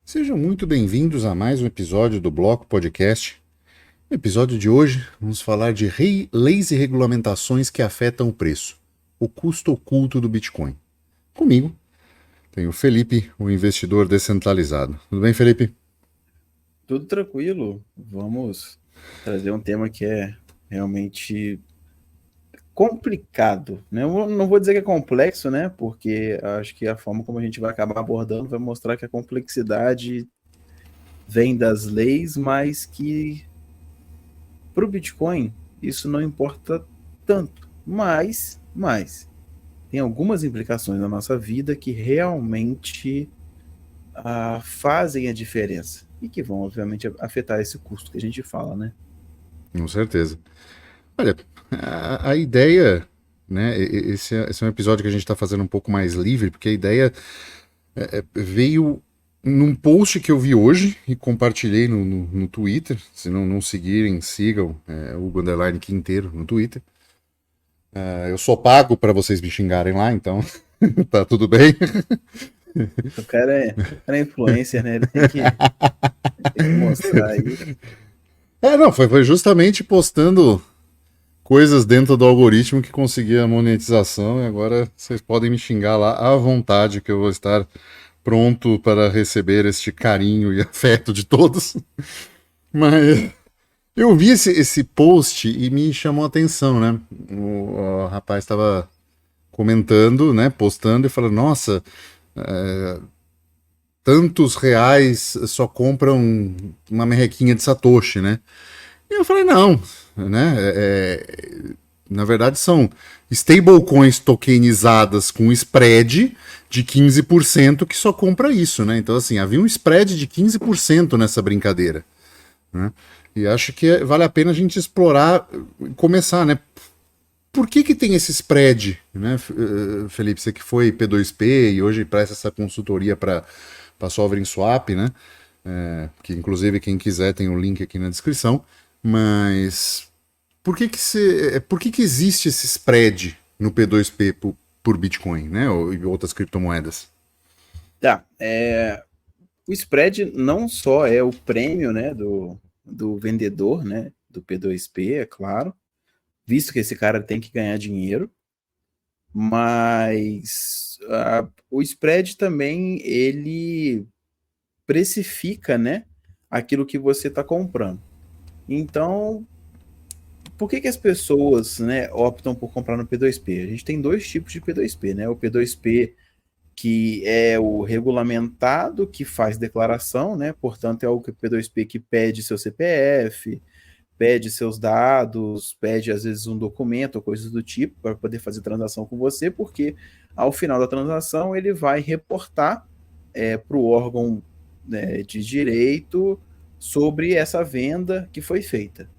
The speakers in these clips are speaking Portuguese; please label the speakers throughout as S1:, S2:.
S1: Sejam muito bem-vindos a mais um episódio do Bloco Podcast. No episódio de hoje, vamos falar de leis e regulamentações que afetam o preço, o custo oculto do Bitcoin. Comigo, tem o Felipe, o investidor descentralizado. Tudo bem, Felipe?
S2: Tudo tranquilo. Vamos trazer um tema que é realmente complicado, né? Eu não vou dizer que é complexo, né? Porque acho que a forma como a gente vai acabar abordando vai mostrar que a complexidade vem das leis, mas que para o Bitcoin isso não importa tanto. Mas tem algumas implicações na nossa vida que realmente fazem a diferença e que vão, obviamente, afetar esse custo que a gente fala, né?
S1: Com certeza. Olha, a ideia, né? Esse é um episódio que a gente está fazendo um pouco mais livre, porque a ideia veio num post que eu vi hoje e compartilhei no Twitter. Se não seguirem, sigam Hugo Underline Quinteiro no Twitter. Eu sou pago para vocês me xingarem lá, então tá tudo bem.
S2: O cara é influencer, né? Ele tem que mostrar aí.
S1: Não, foi justamente postando coisas dentro do algoritmo que conseguia monetização e agora vocês podem me xingar lá à vontade que eu vou estar pronto para receber este carinho e afeto de todos. Mas eu vi esse post e me chamou a atenção, né? O rapaz estava comentando, né? Postando e falando, nossa, tantos reais só compram uma merrequinha de Satoshi, né? E eu falei, não, né? Na verdade, são stablecoins tokenizadas com spread de 15% que só compra isso, né? Então, assim, havia um spread de 15% nessa brincadeira, né? E acho que vale a pena a gente explorar, começar, né? Por que tem esse spread, né, Felipe? Você que foi P2P e hoje presta essa consultoria para Sovereign Swap, né? Que inclusive quem quiser tem o link aqui na descrição. Mas por que existe esse spread no P2P por Bitcoin, né? Ou em outras criptomoedas?
S2: Tá. O spread não só é o prêmio, né, do vendedor, né, do P2P, é claro, visto que esse cara tem que ganhar dinheiro, mas o spread também ele precifica, né, aquilo que você está comprando. Então, por que as pessoas, né, optam por comprar no P2P? A gente tem dois tipos de P2P, né? O P2P que é o regulamentado, que faz declaração, né? Portanto, é o P2P que pede seu CPF, pede seus dados, pede às vezes um documento ou coisas do tipo para poder fazer transação com você, porque ao final da transação ele vai reportar para o órgão, né, de direito sobre essa venda que foi feita.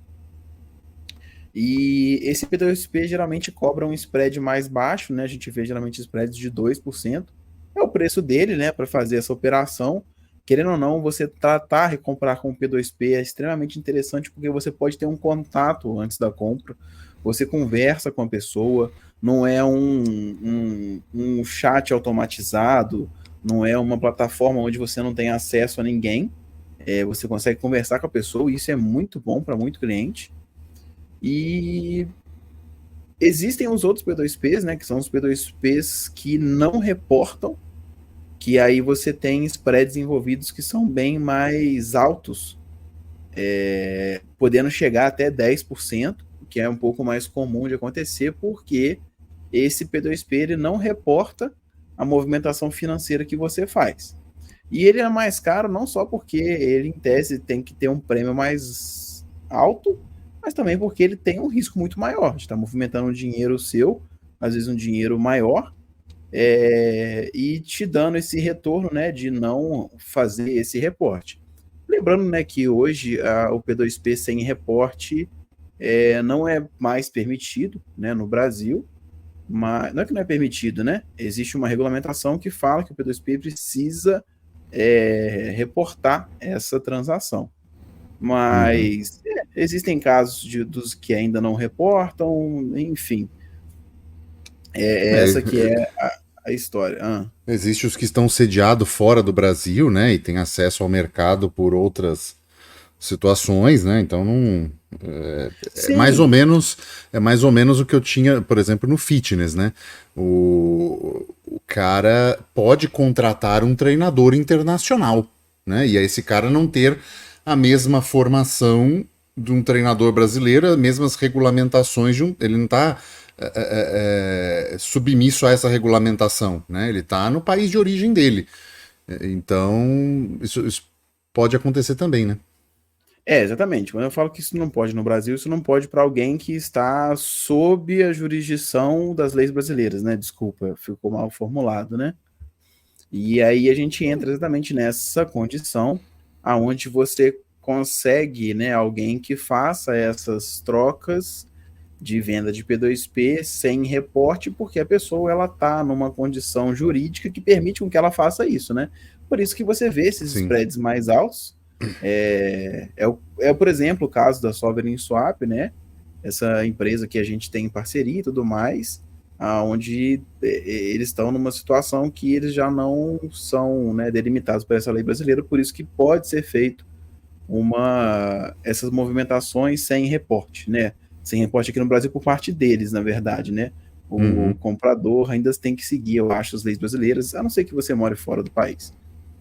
S2: E esse P2P geralmente cobra um spread mais baixo, né? A gente vê geralmente spreads de 2%. É o preço dele, né, para fazer essa operação. Querendo ou não, você tratar e comprar com o P2P é extremamente interessante porque você pode ter um contato antes da compra. Você conversa com a pessoa, não é um chat automatizado, não é uma plataforma onde você não tem acesso a ninguém. Você consegue conversar com a pessoa e isso é muito bom para muito cliente. E existem os outros P2Ps, né, que são os P2Ps que não reportam, que aí você tem spreads envolvidos que são bem mais altos, podendo chegar até 10%, que é um pouco mais comum de acontecer, porque esse P2P ele não reporta a movimentação financeira que você faz. E ele é mais caro não só porque ele, em tese, tem que ter um prêmio mais alto, mas também porque ele tem um risco muito maior de estar movimentando um dinheiro seu, às vezes um dinheiro maior, e te dando esse retorno, né, de não fazer esse reporte. Lembrando, né, que hoje o P2P sem reporte não é mais permitido, né, no Brasil, mas não é que não é permitido, né? Existe uma regulamentação que fala que o P2P precisa reportar essa transação.
S1: Uhum.
S2: Mas existem casos dos que ainda não reportam, enfim.
S1: É,
S2: Essa que é a história.
S1: Existem os que estão sediados fora do Brasil, né? E têm acesso ao mercado por outras situações, né? Então não
S2: Sim,
S1: é mais ou menos o que eu tinha, por exemplo, no fitness, né? O cara pode contratar um treinador internacional, né? E aí esse cara não ter a mesma formação de um treinador brasileiro, as mesmas regulamentações de um, ele não está submisso a essa regulamentação, né? Ele está no país de origem dele. Então isso pode acontecer também, né?
S2: exatamente. Quando eu falo que isso não pode no Brasil, isso não pode para alguém que está sob a jurisdição das leis brasileiras, né? Desculpa, ficou mal formulado, né? E aí a gente entra exatamente nessa condição aonde você consegue, né, alguém que faça essas trocas de venda de P2P sem reporte, porque a pessoa ela tá numa condição jurídica que permite com que ela faça isso, né? Por isso que você vê esses
S1: Sim.
S2: spreads mais altos. Por exemplo, o caso da Sovereign Swap, né? Essa empresa que a gente tem em parceria e tudo mais, onde eles estão numa situação que eles já não são, né, delimitados por essa lei brasileira, por isso que pode ser feito essas movimentações sem reporte, né? Sem reporte aqui no Brasil por parte deles, na verdade, né? O
S1: Uhum.
S2: comprador ainda tem que seguir, eu acho, as leis brasileiras, a não ser que você more fora do país.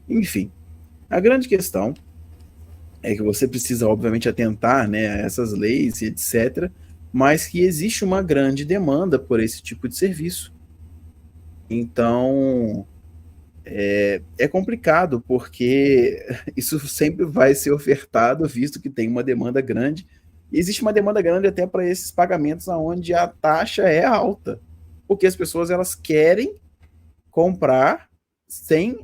S2: Enfim, a grande questão é que você precisa, obviamente, atentar, né, a essas leis e etc., mas que existe uma grande demanda por esse tipo de serviço. Então, é complicado, porque isso sempre vai ser ofertado, visto que tem uma demanda grande. E existe uma demanda grande até para esses pagamentos onde a taxa é alta, porque as pessoas elas querem comprar sem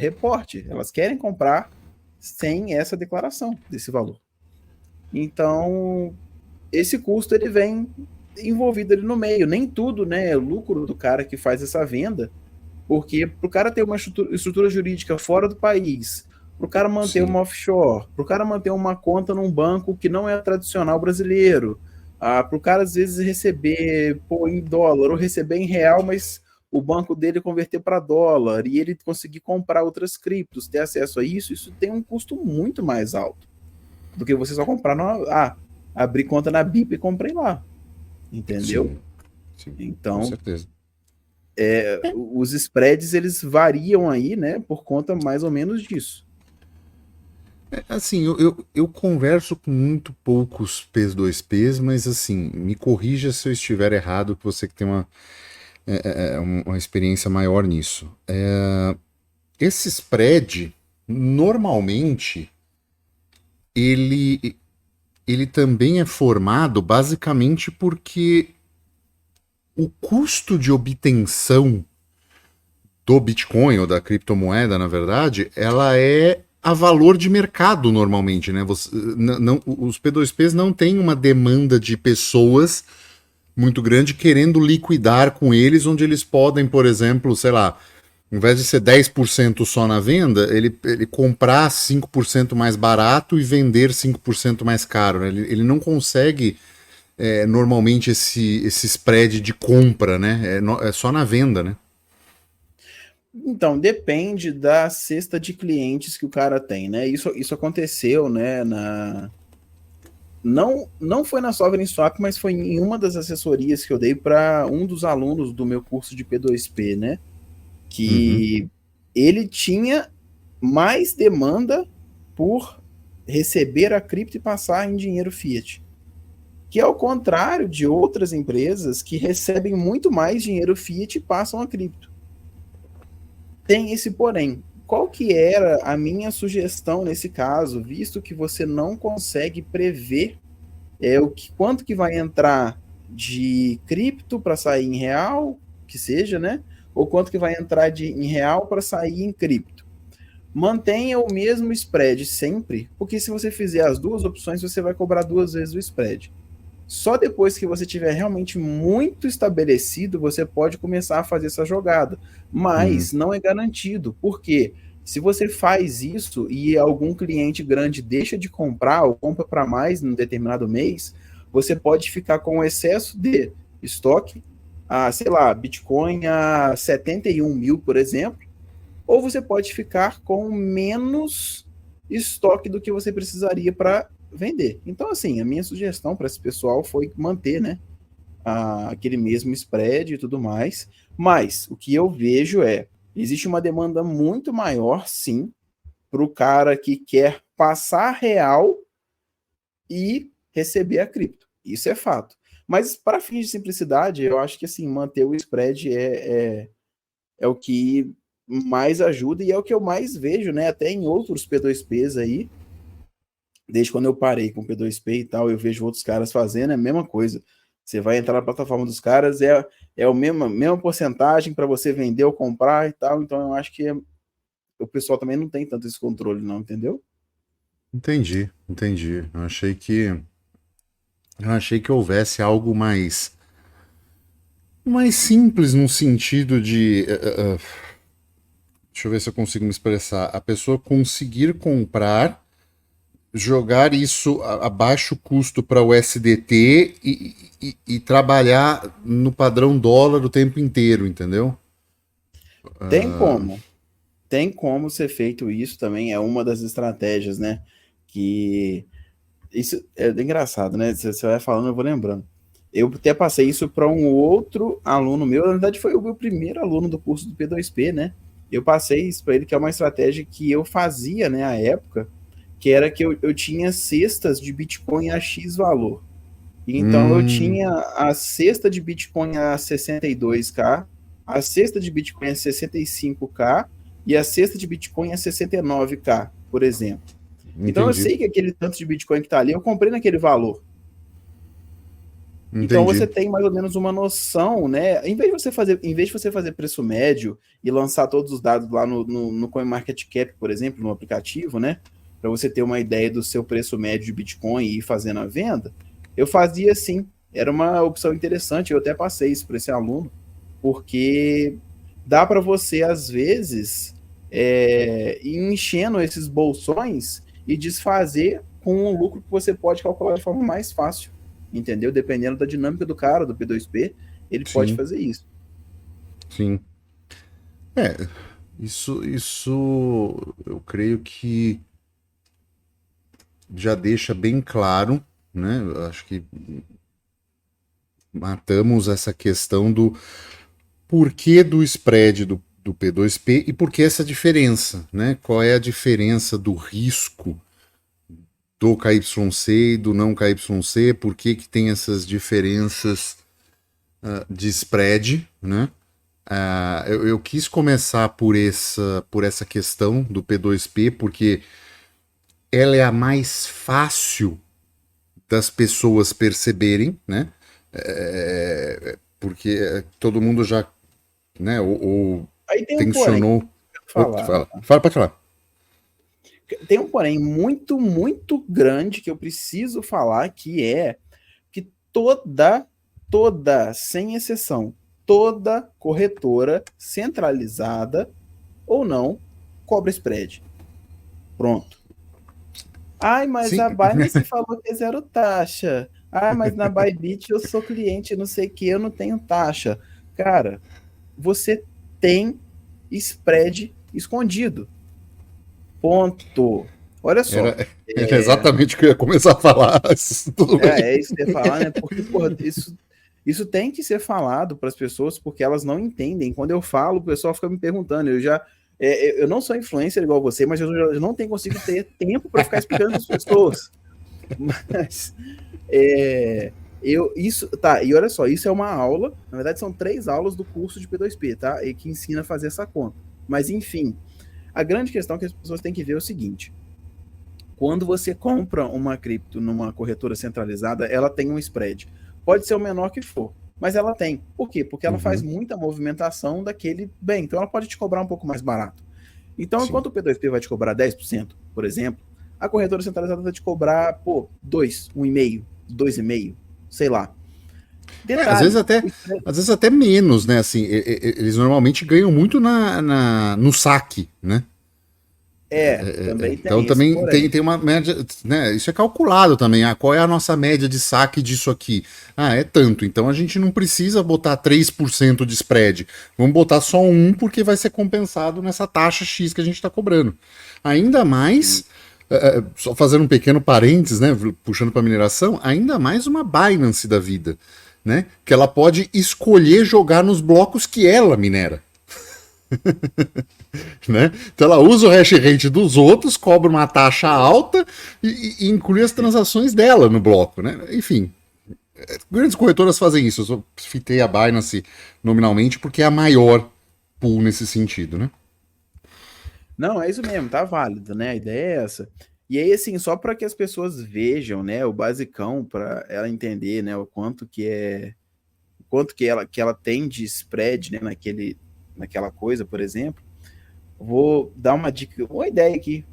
S2: reporte, elas querem comprar sem essa declaração desse valor. Então, esse custo ele vem envolvido ali no meio. Nem tudo, né, é lucro do cara que faz essa venda, porque para o cara ter uma estrutura jurídica fora do país, para o cara manter
S1: Sim.
S2: uma offshore, para o cara manter uma conta num banco que não é tradicional brasileiro, para o cara às vezes receber em dólar ou receber em real, mas o banco dele converter para dólar e ele conseguir comprar outras criptos, ter acesso a isso, isso tem um custo muito mais alto do que você só comprar abrir conta na BIP e comprei lá, entendeu?
S1: Sim. Sim. Com
S2: Então,
S1: certeza.
S2: os spreads eles variam aí, né, por conta mais ou menos disso.
S1: Assim, eu converso com muito poucos P2Ps, mas assim, me corrija se eu estiver errado, que você que tem uma experiência maior nisso. Esse spread, normalmente, ele, ele também é formado basicamente porque o custo de obtenção do Bitcoin ou da criptomoeda, na verdade, ela é a valor de mercado normalmente, né? Os P2Ps não têm uma demanda de pessoas muito grande querendo liquidar com eles, onde eles podem, por exemplo, sei lá, ao invés de ser 10% só na venda, ele comprar 5% mais barato e vender 5% mais caro. Né? Ele não consegue normalmente esse spread de compra, né? É só na venda, né?
S2: Então, depende da cesta de clientes que o cara tem, né? Isso aconteceu, né, não foi na Sovereign Swap, mas foi em uma das assessorias que eu dei para um dos alunos do meu curso de P2P, né?
S1: Uhum.
S2: Que ele tinha mais demanda por receber a cripto e passar em dinheiro fiat. Que é ao contrário de outras empresas que recebem muito mais dinheiro fiat e passam a cripto. Tem esse porém. Qual que era a minha sugestão nesse caso, visto que você não consegue prever quanto que vai entrar de cripto para sair em real, que seja, né? Ou quanto que vai entrar em real para sair em cripto. Mantenha o mesmo spread sempre, porque se você fizer as duas opções, você vai cobrar duas vezes o spread. Só depois que você tiver realmente muito estabelecido, você pode começar a fazer essa jogada.
S1: Uhum.
S2: Mas não é garantido. Por quê? Se você faz isso e algum cliente grande deixa de comprar ou compra para mais num determinado mês, você pode ficar com excesso de estoque, sei lá, Bitcoin a 71 mil, por exemplo, ou você pode ficar com menos estoque do que você precisaria para vender. Então, assim, a minha sugestão para esse pessoal foi manter, né, aquele mesmo spread e tudo mais. Mas o que eu vejo existe uma demanda muito maior, sim, para o cara que quer passar real e receber a cripto. Isso é fato. Mas para fins de simplicidade, eu acho que assim, manter o spread é o que mais ajuda e é o que eu mais vejo, né? Até em outros P2Ps aí, desde quando eu parei com P2P e tal, eu vejo outros caras fazendo, é a mesma coisa. Você vai entrar na plataforma dos caras, é a mesma porcentagem para você vender ou comprar e tal. Então eu acho que o pessoal também não tem tanto esse controle, não, entendeu?
S1: Entendi, entendi. Eu achei que houvesse algo mais simples no sentido de, deixa eu ver se eu consigo me expressar, a pessoa conseguir comprar, jogar isso a baixo custo para o SDT e trabalhar no padrão dólar o tempo inteiro, entendeu?
S2: Tem como. Tem como ser feito isso também, é uma das estratégias, né? Que isso é engraçado, né? Você vai falando, eu vou lembrando. Eu até passei isso para um outro aluno meu, na verdade foi o meu primeiro aluno do curso do P2P, né? Eu passei isso para ele, que é uma estratégia que eu fazia, né, à época, que era que eu tinha cestas de Bitcoin a X valor. Então eu
S1: Hum,
S2: tinha a cesta de Bitcoin a 62K, a cesta de Bitcoin a 65K e a cesta de Bitcoin a 69K, por exemplo. Então eu
S1: entendi,
S2: sei que aquele tanto de Bitcoin que está ali, eu comprei naquele valor. Então você
S1: entendi.
S2: tem mais ou menos uma noção, né? Em vez de você fazer preço médio e lançar todos os dados lá no CoinMarketCap, por exemplo, no aplicativo, né? Para você ter uma ideia do seu preço médio de Bitcoin e ir fazendo a venda, eu fazia assim. Era uma opção interessante. Eu até passei isso para esse aluno, porque dá para você, às vezes, ir enchendo esses bolsões e desfazer com um lucro que você pode calcular de forma mais fácil, entendeu? Dependendo da dinâmica do cara, do P2P, ele pode
S1: Sim,
S2: fazer isso.
S1: sim. É, isso eu creio que já deixa bem claro, né? Eu acho que matamos essa questão do porquê do spread do P2P e por que essa diferença, né? Qual é a diferença do risco do KYC e do não KYC, por que que tem essas diferenças de spread, né? Eu quis começar por essa questão do P2P, porque ela é a mais fácil das pessoas perceberem, né? Porque todo mundo já, né, ou
S2: Aí tem um porém,
S1: tensionou. Opa,
S2: falar.
S1: fala, fala, pode falar.
S2: Tem um porém muito, muito grande que eu preciso falar, que é que sem exceção, toda corretora centralizada ou não cobra spread. Pronto. Ai, mas
S1: Sim,
S2: a Binance falou que é zero taxa. Ai, mas na Bybit eu sou cliente, não sei o que, eu não tenho taxa. Cara, você tem spread escondido. Ponto. Olha só.
S1: era exatamente o que eu ia começar a falar. Tudo bem.
S2: É isso que eu ia falar, né? Porque, porra, isso tem que ser falado para as pessoas, porque elas não entendem. Quando eu falo, o pessoal fica me perguntando. Eu não sou influencer igual você, mas eu não tenho consigo ter tempo para ficar explicando para as pessoas. Mas isso, tá, e olha só, isso é uma aula, na verdade são 3 aulas do curso de P2P, tá? E que ensina a fazer essa conta. Mas enfim, a grande questão que as pessoas têm que ver é o seguinte: quando você compra uma cripto numa corretora centralizada, ela tem um spread. Pode ser o menor que for, mas ela tem. Por quê? Porque ela faz
S1: Uhum,
S2: muita movimentação daquele bem, então ela pode te cobrar um pouco mais barato. Então,
S1: sim.
S2: enquanto o P2P vai te cobrar 10%, por exemplo, a corretora centralizada vai te cobrar, 2, 1,5, 2,5, sei lá.
S1: Às vezes
S2: Detalhe,
S1: até, às vezes até menos, né? Assim, eles normalmente ganham muito no saque, né?
S2: Também
S1: Então
S2: tem esse
S1: também
S2: porém.
S1: tem uma média, né? Isso é calculado também. Ah, qual é a nossa média de saque disso aqui? Ah, é tanto. Então a gente não precisa botar 3% de spread. Vamos botar só um porque vai ser compensado nessa taxa X que a gente está cobrando. Ainda mais, só fazendo um pequeno parênteses, né? Puxando para mineração, ainda mais uma Binance da vida, né? Que ela pode escolher jogar nos blocos que ela minera. Né? Então ela usa o hash rate dos outros, cobra uma taxa alta e inclui as transações dela no bloco, né? Enfim, grandes corretoras fazem isso. Eu só fitei a Binance nominalmente porque é a maior pool nesse sentido, né?
S2: Não, é isso mesmo, tá válido, né? A ideia é essa. E aí, assim, só para que as pessoas vejam, né, o basicão, para ela entender, né, o quanto que ela tem de spread, né, naquela coisa, por exemplo. Vou dar uma dica, uma ideia aqui.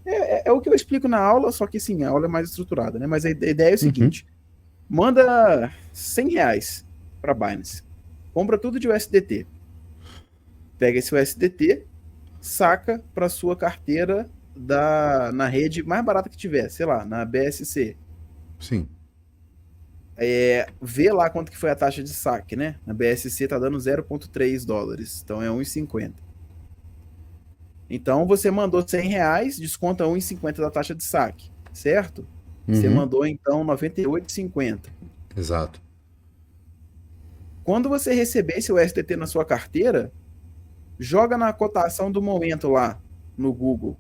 S2: É o que eu explico na aula, só que sim, a aula é mais estruturada, né? Mas a ideia é o
S1: Uhum.
S2: seguinte: manda R$ 100 para Binance, compra tudo de USDT, pega esse USDT, saca para sua carteira na rede mais barata que tiver, sei lá, na BSC.
S1: Sim.
S2: Vê lá quanto que foi a taxa de saque, né? Na BSC tá dando $0,3, então é 1,50. Então você mandou R$ 100, desconta 1,50 da taxa de saque, certo? Você
S1: Uhum.
S2: mandou então 98,50.
S1: Exato.
S2: Quando você receber esse USDT na sua carteira, joga na cotação do momento lá no Google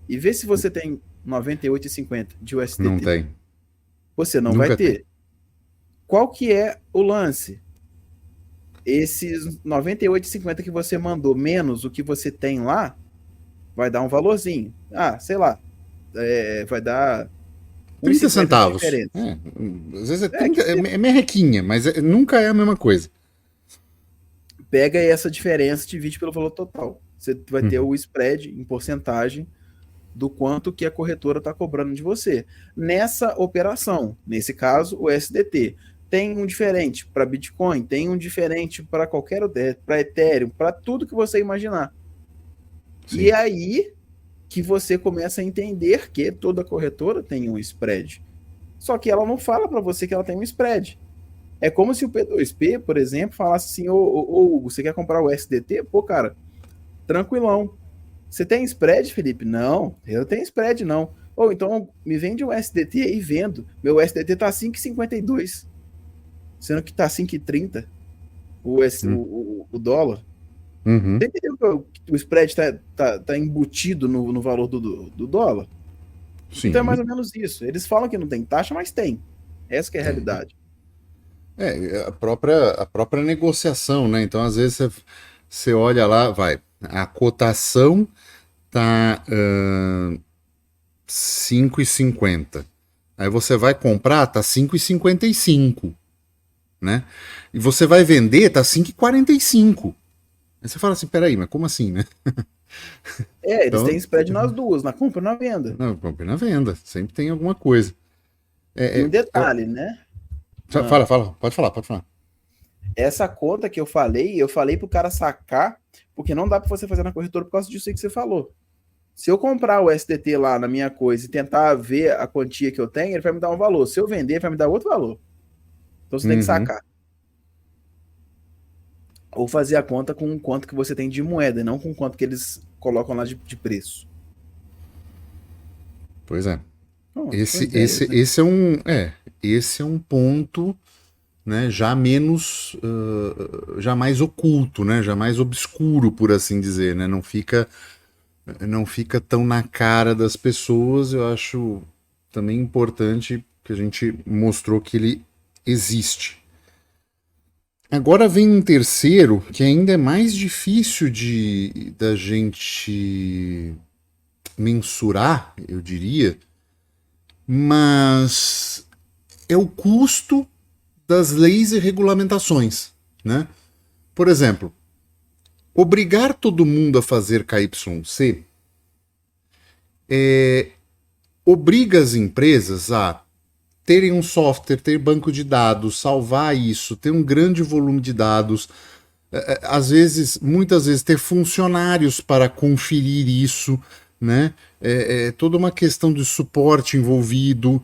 S2: e vê se você tem 98,50 de
S1: Não
S2: USDT.
S1: tem.
S2: Você não vai
S1: Nunca tem.
S2: ter. Qual que é o lance? Esses 98,50 que você mandou menos o que você tem lá, vai dar um valorzinho. Ah, sei lá, vai dar
S1: 30
S2: 1,50 de
S1: centavos.
S2: diferença.
S1: Às vezes é
S2: É,
S1: 30,
S2: que se
S1: é merrequinha, mas nunca é a mesma coisa.
S2: pega essa diferença e divide pelo valor total. Você vai ter
S1: Uhum.
S2: o spread em porcentagem do quanto que a corretora está cobrando de você. Nessa operação, nesse caso, o SDT. Tem um diferente para Bitcoin, tem um diferente para qualquer para Ethereum, para tudo que você imaginar. E
S1: Sim.
S2: é aí que você começa a entender que toda corretora tem um spread. Só que ela não fala para você que ela tem um spread. É como se o P2P, por exemplo, falasse assim: ô, Hugo, você quer comprar o SDT? Pô, cara, tranquilão. Você tem spread, Felipe? Não, eu tenho spread, não. Ou então me vende um SDT aí vendo. Meu SDT tá 5,52, sendo que tá 5,30
S1: Hum.
S2: o dólar. Você
S1: Uhum.
S2: entendeu que o spread tá embutido no valor do dólar? Então é mais
S1: Sim.
S2: ou menos isso. Eles falam que não tem taxa, mas tem. Essa que é a
S1: Tem.
S2: realidade.
S1: A própria negociação, né? Então, às vezes, você olha lá, vai, a cotação tá 5,50. Aí você vai comprar, tá 5,55, né? E você vai vender, tá 5,45. Aí você fala assim, peraí, mas como assim, né?
S2: Eles têm
S1: Então,
S2: spread nas duas, na compra e na venda.
S1: não, compre na venda, sempre tem alguma coisa.
S2: E um
S1: Eu,
S2: detalhe, né? Ah,
S1: fala, pode falar, pode falar.
S2: essa conta que eu falei pro cara sacar, porque não dá para você fazer na corretora por causa disso aí que você falou. Se eu comprar o SDT lá na minha coisa e tentar ver a quantia que eu tenho, ele vai me dar um valor. Se eu vender, ele vai me dar outro valor. Então você tem que
S1: Uhum,
S2: sacar. Ou fazer a conta com o quanto que você tem de moeda, e não com o quanto que eles colocam lá de preço.
S1: pois é.
S2: Pronto, são
S1: Esse,
S2: ideias,
S1: esse,
S2: né?
S1: esse é um, esse é um ponto, né, já menos, já mais oculto, né, já mais obscuro, por assim dizer, né, não fica tão na cara das pessoas. Eu acho também importante que a gente mostrou que ele existe. Agora vem um terceiro que ainda é mais difícil de da gente mensurar, eu diria, mas é o custo das leis e regulamentações, né? Por exemplo, obrigar todo mundo a fazer KYC obriga as empresas a terem um software, ter banco de dados, salvar isso, ter um grande volume de dados, às vezes, muitas vezes, ter funcionários para conferir isso, né? É toda uma questão de suporte envolvido,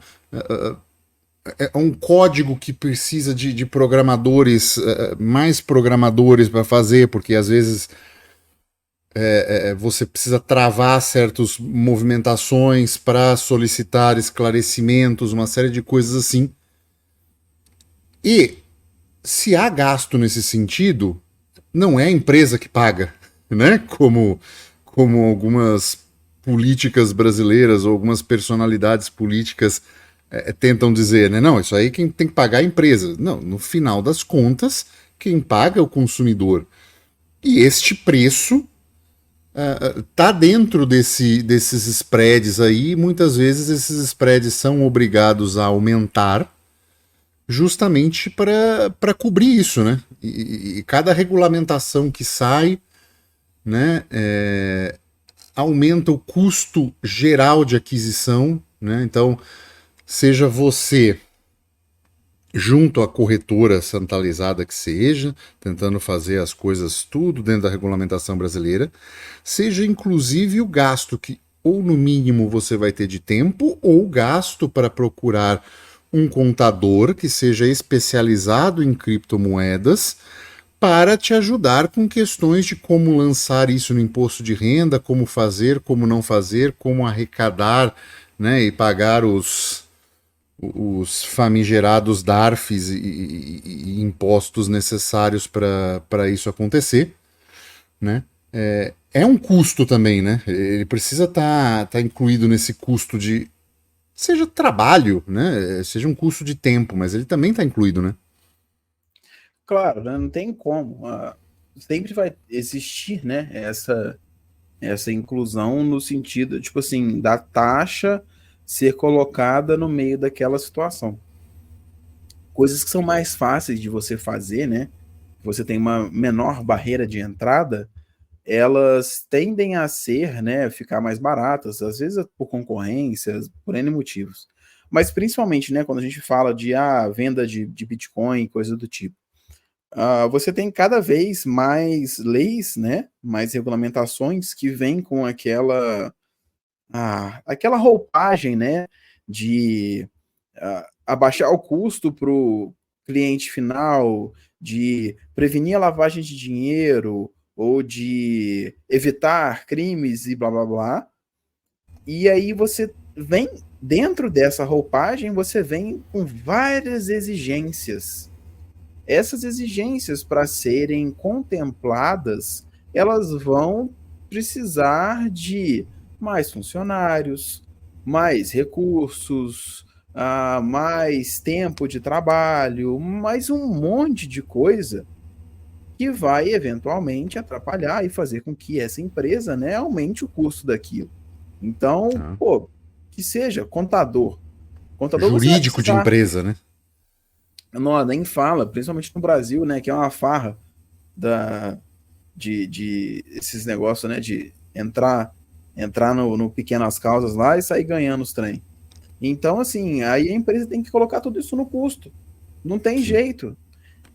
S1: é um código que precisa de programadores, mais programadores para fazer, porque às vezes você precisa travar certas movimentações para solicitar esclarecimentos, uma série de coisas assim. E se há gasto nesse sentido, não é a empresa que paga, né? Como algumas políticas brasileiras ou algumas personalidades políticas tentam dizer, né? Não, isso aí quem tem que pagar é a empresa. Não, no final das contas, quem paga é o consumidor. E este preço tá dentro desses spreads aí. Muitas vezes esses spreads são obrigados a aumentar justamente para cobrir isso, né? E cada regulamentação que sai, né, aumenta o custo geral de aquisição, né? Então, seja você junto à corretora centralizada que seja, tentando fazer as coisas tudo dentro da regulamentação brasileira, seja inclusive o gasto que ou no mínimo você vai ter de tempo ou gasto para procurar um contador que seja especializado em criptomoedas para te ajudar com questões de como lançar isso no imposto de renda, como fazer, como não fazer, como arrecadar, né, e pagar os famigerados DARFs e impostos necessários para isso acontecer, né? É um custo também, né? Ele precisa tá incluído nesse custo de seja trabalho, né? Seja um custo de tempo, mas ele também está incluído, né?
S2: Claro, né? Não tem como. Sempre vai existir, né, essa inclusão no sentido, tipo assim, da taxa ser colocada no meio daquela situação. Coisas que são mais fáceis de você fazer, né? Você tem uma menor barreira de entrada, elas tendem a ser, né, ficar mais baratas, às vezes por concorrência, por N motivos. Mas principalmente, né, quando a gente fala de venda de Bitcoin, coisa do tipo. Você tem cada vez mais leis, né, mais regulamentações que vêm com aquela roupagem, né, de abaixar o custo para o cliente final, de prevenir a lavagem de dinheiro ou de evitar crimes e blá blá blá. E aí você vem dentro dessa roupagem, você vem com várias exigências. Essas exigências, para serem contempladas, elas vão precisar de mais funcionários, mais recursos, mais tempo de trabalho, mais um monte de coisa que vai eventualmente atrapalhar e fazer com que essa empresa, né, aumente o custo daquilo. Então,
S1: Ah.
S2: pô, que seja contador. Contador você vai
S1: Jurídico de
S2: precisar.
S1: empresa, né?
S2: Não, nem fala, principalmente no Brasil, né, que é uma farra da, de esses negócios, né, de entrar no pequenas causas lá e sair ganhando os trem. Então, assim, aí a empresa tem que colocar tudo isso no custo. Não tem
S1: Sim.
S2: jeito.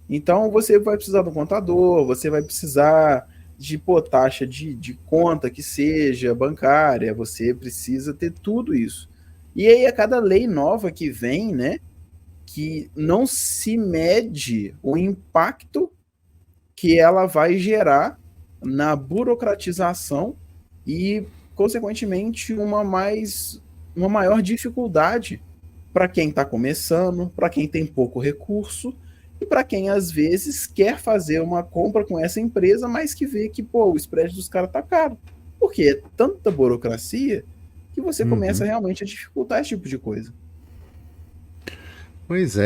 S2: Então, você vai precisar do contador, você vai precisar de taxa de conta que seja bancária, você precisa ter tudo isso. E aí, a cada lei nova que vem, né, que não se mede o impacto que ela vai gerar na burocratização e, consequentemente, uma maior dificuldade para quem está começando, para quem tem pouco recurso e para quem às vezes quer fazer uma compra com essa empresa, mas que vê que o spread dos caras tá caro. Porque é tanta burocracia que você começa
S1: Uhum.
S2: realmente a dificultar esse tipo de coisa.
S1: Pois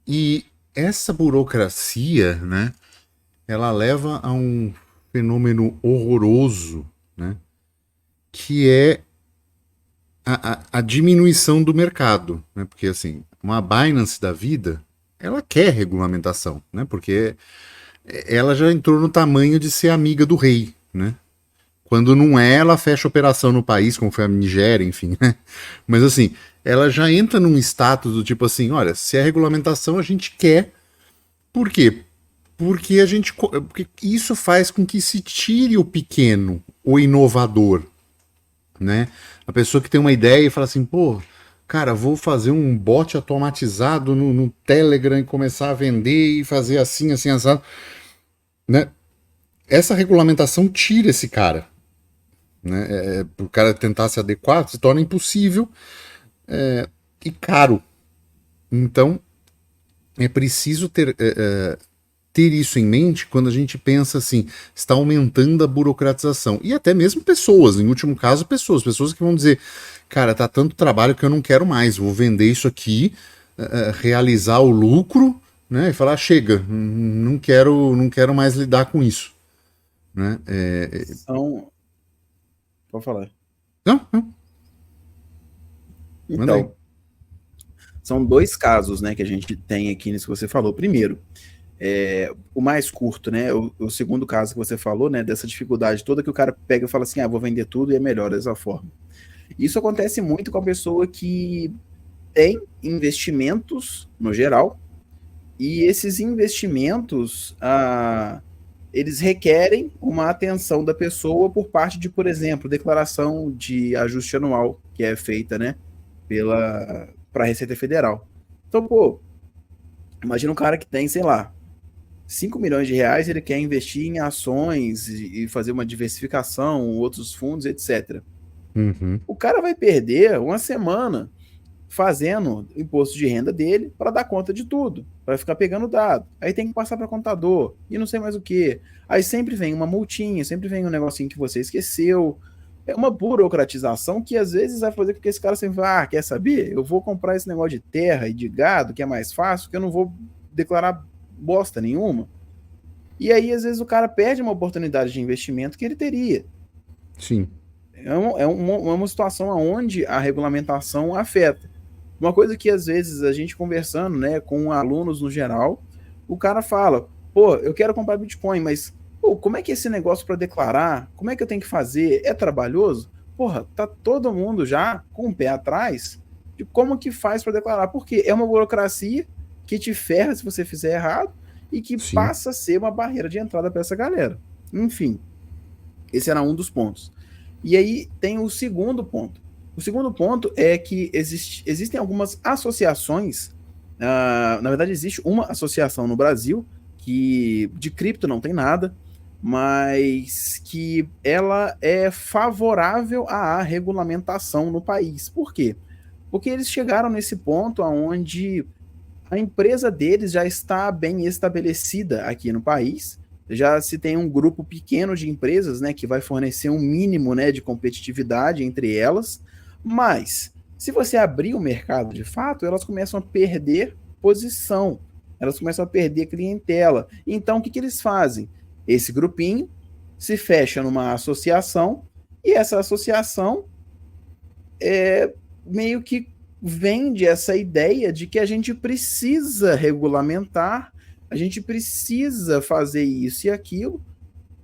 S1: e essa burocracia, né, ela leva a um fenômeno horroroso, né, que é a diminuição do mercado, né, porque assim, uma Binance da vida, ela quer regulamentação, né, porque ela já entrou no tamanho de ser amiga do rei, né. Quando não é, ela fecha operação no país, como foi a Nigéria, enfim, né? Mas assim, ela já entra num status do tipo assim, olha, se é regulamentação a gente quer. Por quê? porque isso faz com que se tire o pequeno, o inovador, né? A pessoa que tem uma ideia e fala assim, pô, cara, vou fazer um bot automatizado no Telegram e começar a vender e fazer assim, assim, assado, né? Essa regulamentação tira esse cara, né? O cara tentar se adequar se torna impossível e caro. Então, é preciso ter isso em mente quando a gente pensa assim, está aumentando a burocratização. E até mesmo pessoas, em último caso, pessoas que vão dizer, cara, tá tanto trabalho que eu não quero mais, vou vender isso aqui, realizar o lucro, né? E falar, chega, não quero mais lidar com isso. Né?
S2: São. Pode falar.
S1: Não, não, manda aí.
S2: Então, são dois casos, né, que a gente tem aqui nisso que você falou. Primeiro, o mais curto, né? O segundo caso que você falou, né? Dessa dificuldade toda que o cara pega e fala assim, vou vender tudo e é melhor dessa forma. Isso acontece muito com a pessoa que tem investimentos no geral, e esses investimentos, eles requerem uma atenção da pessoa por parte de, por exemplo, declaração de ajuste anual, que é feita, né, para a Receita Federal. Então, pô, imagina um cara que tem, sei lá, 5 milhões de reais, ele quer investir em ações e fazer uma diversificação, outros fundos, etc.
S1: Uhum.
S2: O cara vai perder uma semana fazendo o imposto de renda dele para dar conta de tudo, para ficar pegando dado. Aí tem que passar para contador e não sei mais o que. Aí sempre vem uma multinha, sempre vem um negocinho que você esqueceu. É uma burocratização que às vezes vai fazer com que esse cara sempre vá, quer saber? Eu vou comprar esse negócio de terra e de gado, que é mais fácil, que eu não vou declarar bosta nenhuma. E aí às vezes o cara perde uma oportunidade de investimento que ele teria.
S1: Sim.
S2: É uma situação onde a regulamentação afeta. Uma coisa que às vezes a gente conversando, né, com alunos no geral, o cara fala, pô, eu quero comprar Bitcoin, mas pô, como é que é esse negócio para declarar? Como é que eu tenho que fazer? É trabalhoso? Porra, tá todo mundo já com o pé atrás de como que faz para declarar, porque é uma burocracia que te ferra se você fizer errado e que
S1: Sim.
S2: passa a ser uma barreira de entrada para essa galera. Enfim, esse era um dos pontos. E aí tem o segundo ponto. O segundo ponto é que existem algumas associações, na verdade existe uma associação no Brasil, que de cripto não tem nada, mas que ela é favorável à regulamentação no país. Por quê? Porque eles chegaram nesse ponto onde a empresa deles já está bem estabelecida aqui no país, já se tem um grupo pequeno de empresas, né, que vai fornecer um mínimo, né, de competitividade entre elas, mas se você abrir o mercado de fato, elas começam a perder posição, elas começam a perder clientela. Então, o que eles fazem? Esse grupinho se fecha numa associação e essa associação meio que vende essa ideia de que a gente precisa regulamentar, a gente precisa fazer isso e aquilo,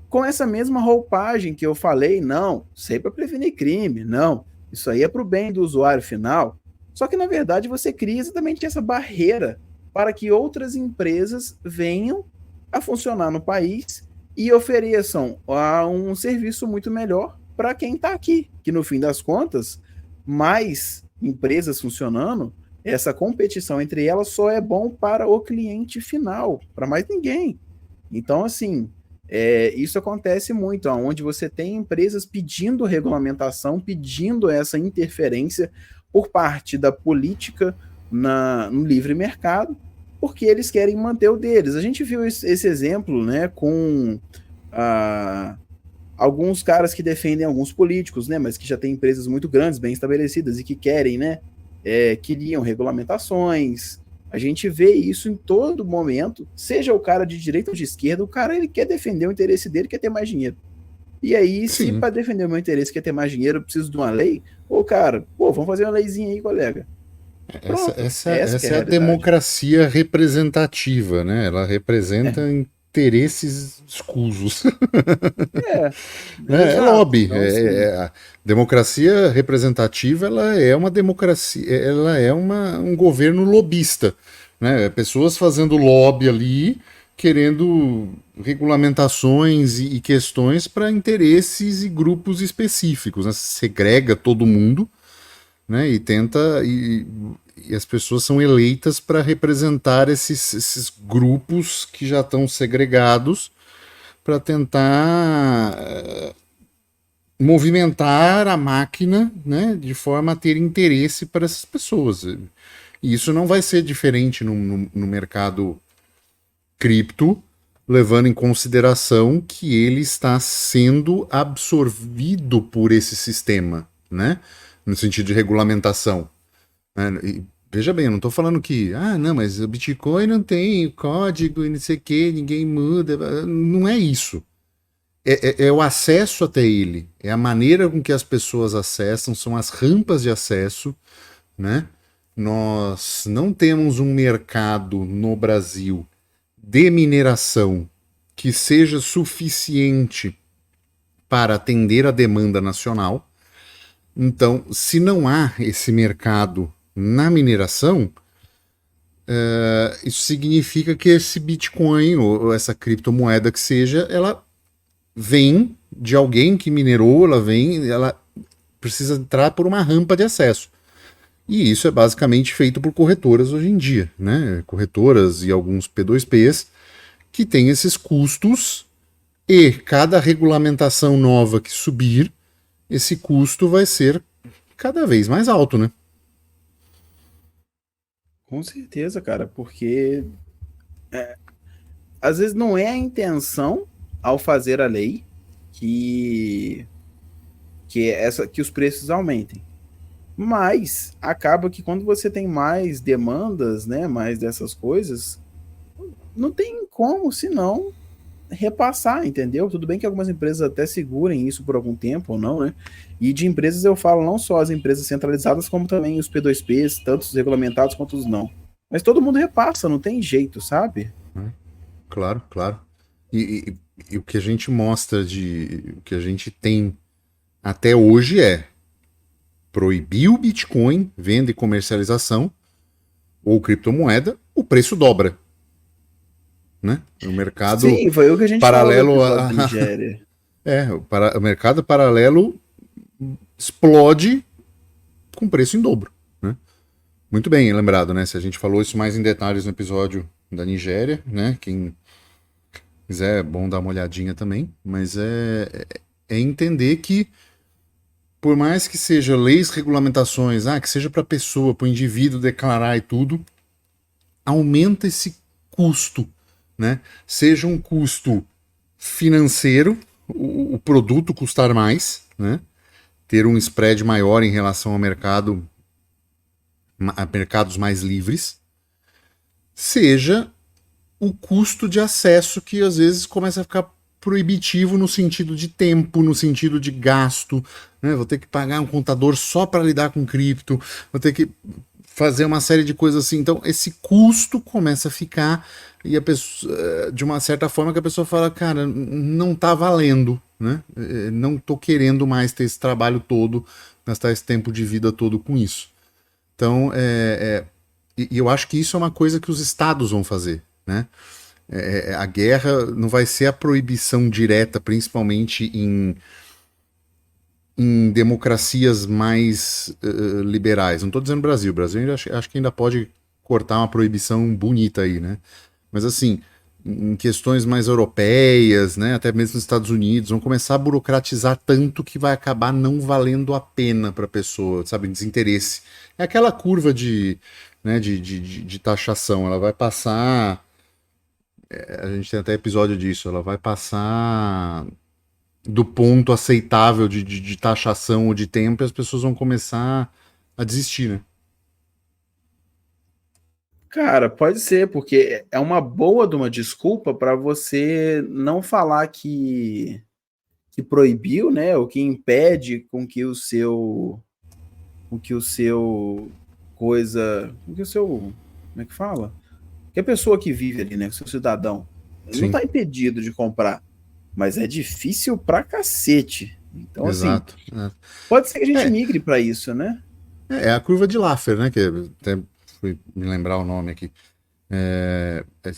S2: com essa mesma roupagem que eu falei, não, sempre para prevenir crime, não, isso aí é para o bem do usuário final. Só que, na verdade, você cria exatamente essa barreira para que outras empresas venham a funcionar no país e ofereçam um serviço muito melhor para quem está aqui, que no fim das contas, mais empresas funcionando, essa competição entre elas só é bom para o cliente final, para mais ninguém. Então, assim, isso acontece muito, onde você tem empresas pedindo regulamentação, pedindo essa interferência por parte da política no livre mercado, porque eles querem manter o deles. A gente viu esse exemplo, né, com alguns caras que defendem alguns políticos, né, mas que já têm empresas muito grandes, bem estabelecidas e que querem, né, queriam regulamentações. A gente vê isso em todo momento, seja o cara de direita ou de esquerda, o cara ele quer defender o interesse dele, quer ter mais dinheiro. E aí, se para defender o meu interesse quer ter mais dinheiro, eu preciso de uma lei, cara, vamos fazer uma leizinha aí, colega.
S1: Pronto, essa é a democracia representativa, né? Ela representa interesses escusos. É lobby.
S2: Então, assim,
S1: A democracia representativa ela é uma democracia, ela é um governo lobista, né? Pessoas fazendo lobby ali querendo regulamentações e questões para interesses e grupos específicos, né? Segrega todo mundo, né? E tenta e as pessoas são eleitas para representar esses grupos que já estão segregados para tentar movimentar a máquina, né, de forma a ter interesse para essas pessoas. E isso não vai ser diferente no mercado cripto, levando em consideração que ele está sendo absorvido por esse sistema, né, no sentido de regulamentação. Né? E, veja bem, eu não estou falando que, não, mas o Bitcoin não tem código e não sei o que, ninguém muda. Não é isso. É o acesso até ele, é a maneira com que as pessoas acessam, são as rampas de acesso, né? Nós não temos um mercado no Brasil de mineração que seja suficiente para atender a demanda nacional. Então, se não há esse mercado na mineração, isso significa que esse Bitcoin ou essa criptomoeda que seja, ela vem de alguém que minerou, ela precisa entrar por uma rampa de acesso. E isso é basicamente feito por corretoras hoje em dia, né? Corretoras e alguns P2Ps que têm esses custos e cada regulamentação nova que subir, esse custo vai ser cada vez mais alto, né?
S2: Com certeza, cara, porque às vezes não é a intenção ao fazer a lei que que os preços aumentem. Mas acaba que quando você tem mais demandas, né, mais dessas coisas, não tem como senão repassar, entendeu? Tudo bem que algumas empresas até segurem isso por algum tempo ou não, né? E de empresas eu falo não só as empresas centralizadas, como também os P2Ps, tanto os regulamentados quanto os não. Mas todo mundo repassa, não tem jeito, sabe?
S1: Claro, claro. E o que a gente mostra o que a gente tem até hoje é proibir o Bitcoin, venda e comercialização, ou criptomoeda, o preço dobra. Né? O mercado
S2: Sim, foi o que a gente
S1: paralelo
S2: falou no episódio da Nigéria.
S1: o mercado paralelo explode com preço em dobro. Né? Muito bem lembrado, né? Se a gente falou isso mais em detalhes no episódio da Nigéria, né? Quem quiser é bom dar uma olhadinha também, mas é entender que por mais que seja leis, regulamentações, que seja para a pessoa, para o indivíduo declarar e tudo, aumenta esse custo, né? Seja um custo financeiro, o produto custar mais, né? Ter um spread maior em relação ao mercado, a mercados mais livres, seja o custo de acesso que às vezes começa a ficar proibitivo no sentido de tempo, no sentido de gasto, né? Vou ter que pagar um contador só para lidar com cripto, vou ter que fazer uma série de coisas assim. Então, esse custo começa a ficar e a pessoa, de uma certa forma que a pessoa fala, cara, não tá valendo, né? Não tô querendo mais ter esse trabalho todo, gastar esse tempo de vida todo com isso. Então, e eu acho que isso é uma coisa que os estados vão fazer, né? A guerra não vai ser a proibição direta, principalmente em democracias mais liberais. Não estou dizendo Brasil. Brasil ainda acho que ainda pode cortar uma proibição bonita aí, né? Mas assim, em questões mais europeias, né, até mesmo nos Estados Unidos, vão começar a burocratizar tanto que vai acabar não valendo a pena para a pessoa, sabe? Desinteresse. É aquela curva né, de taxação. Ela vai passar. A gente tem até episódio disso. Ela vai passar do ponto aceitável de taxação ou de tempo e as pessoas vão começar a desistir, né?
S2: Cara, pode ser, porque é uma boa de uma desculpa para você não falar que proibiu, né, ou que impede com que o seu coisa, com que o seu, como é que fala? Que a pessoa que vive ali, né, o seu cidadão, não
S1: Sim,
S2: tá impedido de comprar, mas é difícil pra cacete. Então, assim,
S1: exato.
S2: pode ser que a gente
S1: É,
S2: migre para isso, né?
S1: é a curva de Laffer, né? Que até fui me lembrar o nome aqui.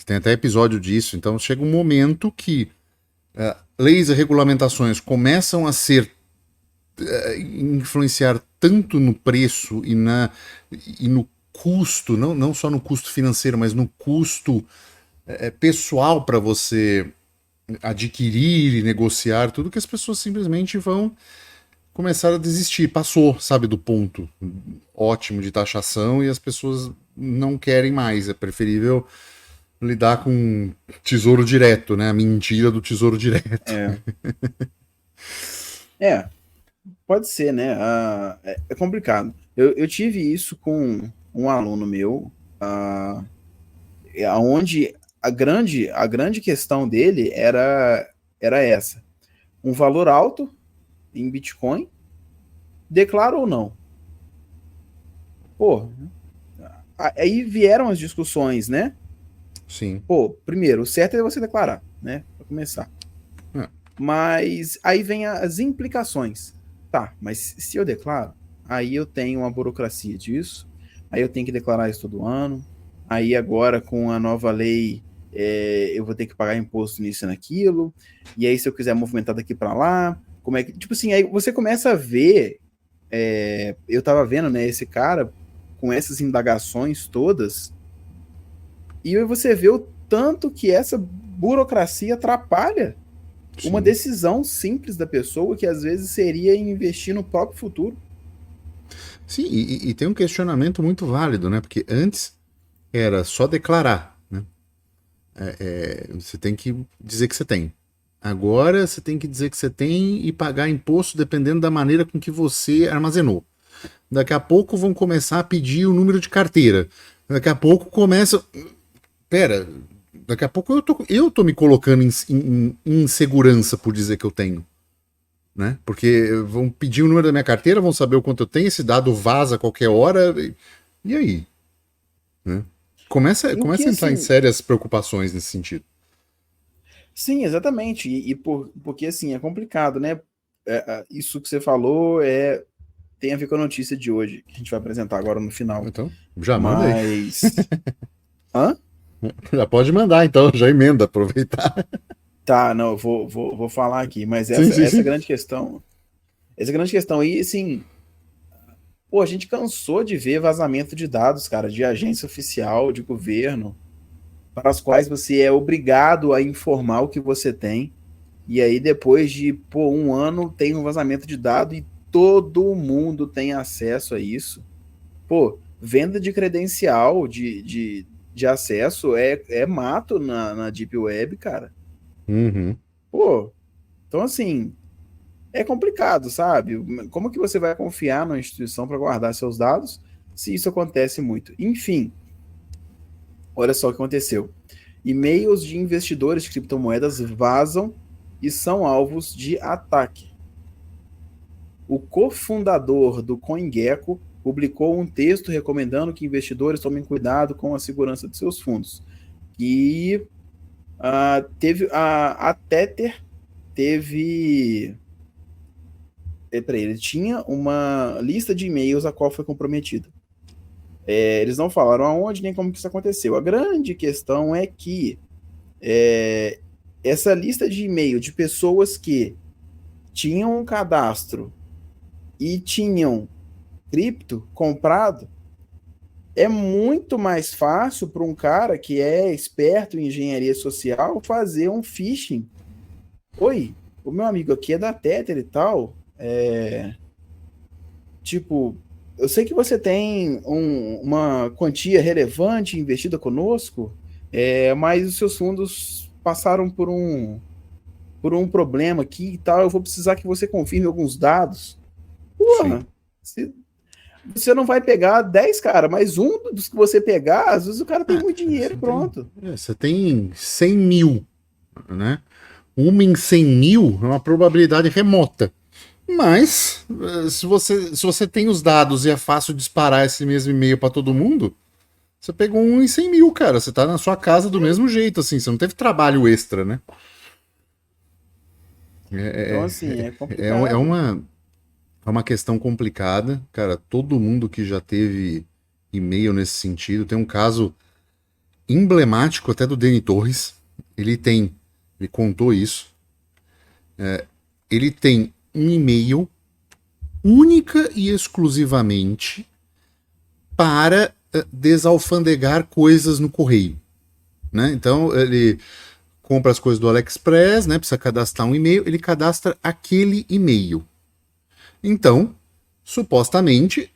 S1: Tem até episódio disso. Então chega um momento que leis e regulamentações começam a ser influenciar tanto no preço e no custo, não só no custo financeiro, mas no custo pessoal para você adquirir e negociar tudo, que as pessoas simplesmente vão começar a desistir. Passou, sabe, do ponto ótimo de taxação e as pessoas não querem mais. É preferível lidar com tesouro direto, né? A mentira do tesouro direto.
S2: Pode ser, né? É complicado. Eu tive isso com um aluno meu, onde a grande questão dele era essa. Um valor alto em Bitcoin, declara ou não? Pô, aí vieram as discussões, né?
S1: Sim.
S2: Pô, primeiro, o certo é você declarar, né? Para começar. Mas aí vem as implicações. Tá, mas se eu declaro, aí eu tenho uma burocracia disso, aí eu tenho que declarar isso todo ano, aí agora com a nova lei eu vou ter que pagar imposto nisso e naquilo, e aí se eu quiser movimentar daqui para lá, como é que... Tipo assim, aí você começa a ver, eu tava vendo, né, esse cara com essas indagações todas, e aí você vê o tanto que essa burocracia atrapalha uma decisão simples da pessoa que às vezes seria investir no próprio futuro.
S1: Sim, e tem um questionamento muito válido, né? Porque antes era só declarar, né? Você tem que dizer que você tem. Agora você tem que dizer que você tem e pagar imposto dependendo da maneira com que você armazenou. Daqui a pouco vão começar a pedir o número de carteira. Daqui a pouco começa. Pera, daqui a pouco eu tô me colocando em insegurança por dizer que eu tenho. Né? Porque vão pedir o número da minha carteira, vão saber o quanto eu tenho, esse dado vaza a qualquer hora. E aí? Né? Começa
S2: E o que,
S1: a entrar em
S2: assim,
S1: sérias preocupações nesse sentido.
S2: sim, exatamente. Porque assim, é complicado, né? Isso que você falou tem a ver com a notícia de hoje, que a gente vai apresentar agora no final.
S1: Então, já manda aí.
S2: Mas. Hã?
S1: Já pode mandar, então, já emenda, aproveitar.
S2: Tá, não, eu vou falar aqui, mas
S1: Sim, sim,
S2: essa
S1: sim.
S2: grande questão. Essa grande questão aí, assim, pô, a gente cansou de ver vazamento de dados, cara, de agência oficial, de governo, para as quais você é obrigado a informar o que você tem. E aí, depois de pô, um ano, tem um vazamento de dados e todo mundo tem acesso a isso. Pô, venda de credencial de acesso é mato na Deep Web, cara.
S1: Uhum.
S2: Pô, então assim, é complicado, sabe? Como que você vai confiar numa instituição para guardar seus dados se isso acontece muito? Enfim, olha só o que aconteceu. E-mails de investidores de criptomoedas vazam e são alvos de ataque. O cofundador do CoinGecko publicou um texto recomendando que investidores tomem cuidado com a segurança de seus fundos. E teve a Tether teve. Peraí, ele tinha uma lista de e-mails a qual foi comprometida. Eles não falaram aonde nem como que isso aconteceu. A grande questão é que essa lista de e-mail de pessoas que tinham um cadastro e tinham cripto comprado é muito mais fácil para um cara que é esperto em engenharia social fazer um phishing. Oi, o meu amigo aqui é da Tether e tal. Tipo, eu sei que você tem uma quantia relevante investida conosco, mas os seus fundos passaram por um problema aqui e tal. Eu vou precisar que você confirme alguns dados.
S1: Sim.
S2: Porra, você não vai pegar 10, cara, mas um dos que você pegar, às vezes o cara tem muito dinheiro e pronto.
S1: Você tem 100 mil, né? Uma em 100 mil é uma probabilidade remota. Mas, se você tem os dados e é fácil disparar esse mesmo e-mail para todo mundo, você pegou um em 100 mil, cara. Você tá na sua casa do mesmo jeito, assim. Você não teve trabalho extra, né?
S2: Então,
S1: É,
S2: assim, é
S1: é,
S2: complicado.
S1: é uma questão complicada. Cara, todo mundo que já teve e-mail nesse sentido. Tem um caso emblemático até do Deni Torres. Ele contou isso. Ele tem um e-mail única e exclusivamente para desalfandegar coisas no correio, né? Então ele compra as coisas do AliExpress, né? Precisa cadastrar um e-mail, ele cadastra aquele e-mail. Então, supostamente,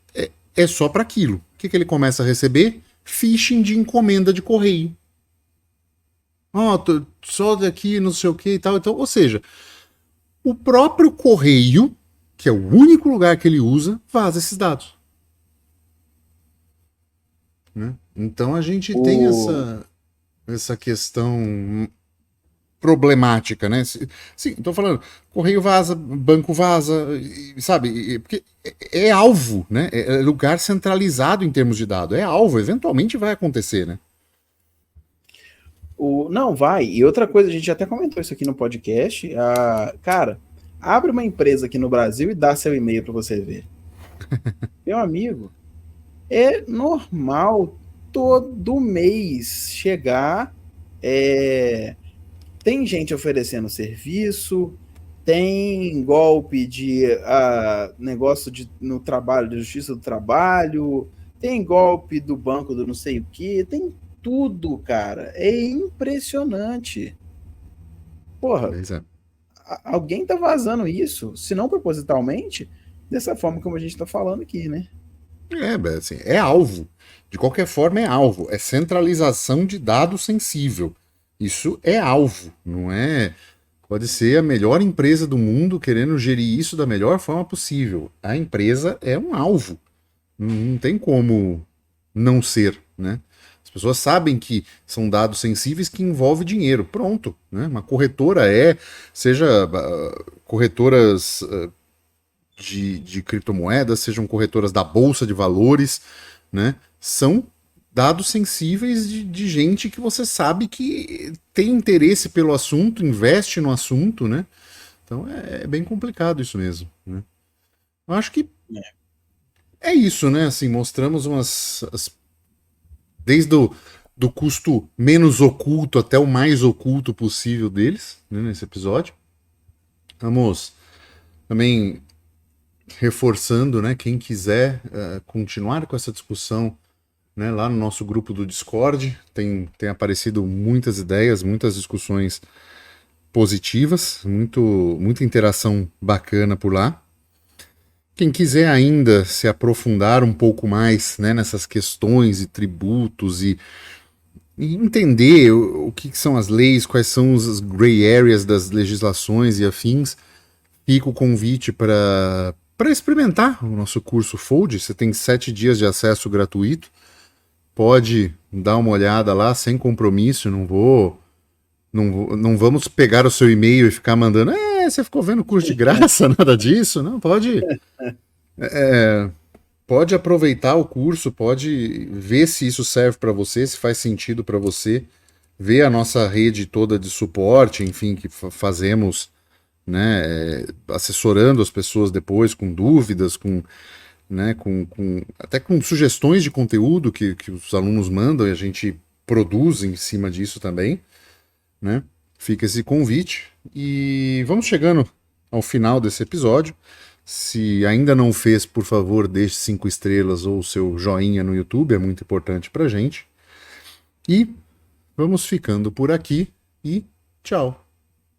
S1: é só para aquilo. O que ele começa a receber? Phishing de encomenda de correio. Só daqui, não sei o que e tal. Então, ou seja, o próprio correio, que é o único lugar que ele usa, vaza esses dados. Né? Então a gente tem essa questão problemática, né? Sim, tô falando, correio vaza, banco vaza, sabe? Porque é alvo, né? É lugar centralizado em termos de dado. É alvo, eventualmente vai acontecer, né?
S2: Não, vai. E outra coisa, a gente até comentou isso aqui no podcast. Cara, abre uma empresa aqui no Brasil e dá seu e-mail para você ver. Meu amigo, é normal todo mês chegar. Tem gente oferecendo serviço, tem golpe de negócio no trabalho, de justiça do trabalho, tem golpe do banco do não sei o que, tem tudo, cara. É impressionante. Porra, alguém tá vazando isso, se não propositalmente, dessa forma como a gente tá falando aqui, né?
S1: Assim, é alvo. De qualquer forma, é alvo. É centralização de dado sensível. Isso é alvo, não é? Pode ser a melhor empresa do mundo querendo gerir isso da melhor forma possível. A empresa é um alvo. Não tem como não ser, né? As pessoas sabem que são dados sensíveis que envolvem dinheiro. Pronto, né? Uma corretora seja corretoras de criptomoedas, sejam corretoras da bolsa de valores, né? São dados sensíveis de gente que você sabe que tem interesse pelo assunto, investe no assunto, né? Então é bem complicado isso mesmo, né? Eu acho que é isso, né? Assim, mostramos desde do custo menos oculto até o mais oculto possível deles, né, nesse episódio. Vamos também reforçando, né? Quem quiser continuar com essa discussão, né, lá no nosso grupo do Discord, tem aparecido muitas ideias, muitas discussões positivas, muita interação bacana por lá. Quem quiser ainda se aprofundar um pouco mais, né, nessas questões e tributos e entender o que são as leis, quais são as gray areas das legislações e afins, fica o convite para experimentar o nosso curso Fold. Você tem 7 dias de acesso gratuito. Pode dar uma olhada lá sem compromisso. Não vamos pegar o seu e-mail e ficar mandando. Você ficou vendo curso de graça, nada disso. Não, pode aproveitar o curso, pode ver se isso serve para você, se faz sentido para você, ver a nossa rede toda de suporte, enfim, que fazemos, né, assessorando as pessoas depois com dúvidas, né, até com sugestões de conteúdo que os alunos mandam e a gente produz em cima disso também, né? Fica esse convite e vamos chegando ao final desse episódio. Se ainda não fez, por favor, deixe 5 estrelas ou seu joinha no YouTube, é muito importante pra gente. E vamos ficando por aqui e tchau!